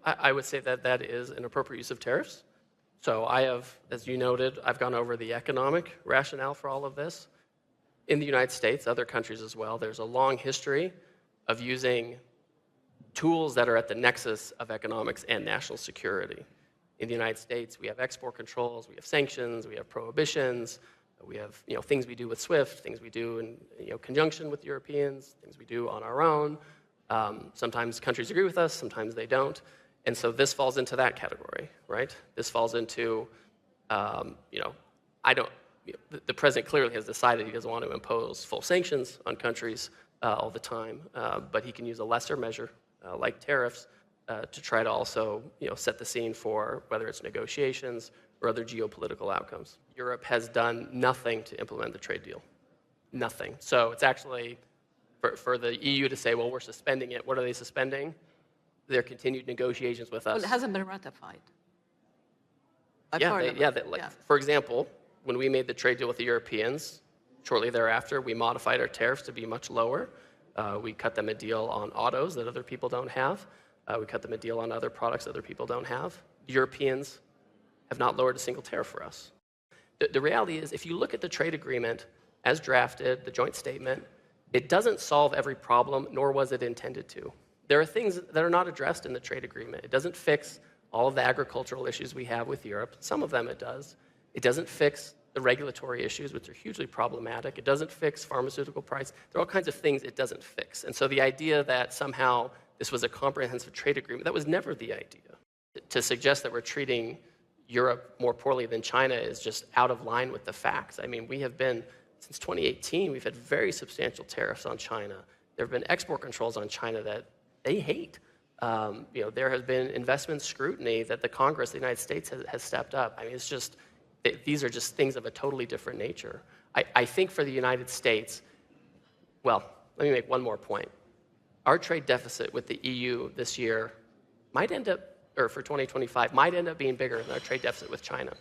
I would say that that is an appropriate use of tariffs. So I have, as you noted, I've gone over the economic rationale for all of this. In the United States, other countries as well, there's a long history of using tools that are at the nexus of economics and national security. In the United States, we have export controls, we have sanctions, we have prohibitions, we have things we do with SWIFT, things we do in conjunction with Europeans, things we do on our own. Sometimes countries agree with us, sometimes they don't. And so this falls into that category, right? This falls into, the president clearly has decided he doesn't want to impose full sanctions on countries all the time, but he can use a lesser measure like tariffs to try to also set the scene for whether it's negotiations or other geopolitical outcomes. Europe has done nothing to implement the trade deal. Nothing. So it's actually, for the EU to say, well, we're suspending it, what are they suspending? Their continued negotiations with us. Well, it hasn't been ratified. For example, when we made the trade deal with the Europeans, shortly thereafter, we modified our tariffs to be much lower. We cut them a deal on autos that other people don't have. We cut them a deal on other products other people don't have. Europeans have not lowered a single tariff for us. The reality is, if you look at the trade agreement as drafted, the joint statement, it doesn't solve every problem, nor was it intended to. There are things that are not addressed in the trade agreement. It doesn't fix all of the agricultural issues we have with Europe. Some of them it does. It doesn't fix the regulatory issues, which are hugely problematic. It doesn't fix pharmaceutical price. There are all kinds of things it doesn't fix. And so the idea that somehow this was a comprehensive trade agreement, that was never the idea. To suggest that we're treating Europe more poorly than China is just out of line with the facts. I mean, we have been, since 2018, we've had very substantial tariffs on China. There have been export controls on China that they hate. There has been investment scrutiny that the Congress of the United States has stepped up. I mean, it's just, these are just things of a totally different nature. I think for the United States, well, let me make one more point. Our trade deficit with the EU this year might end up, or for 2025, might end up being bigger than our trade deficit with China.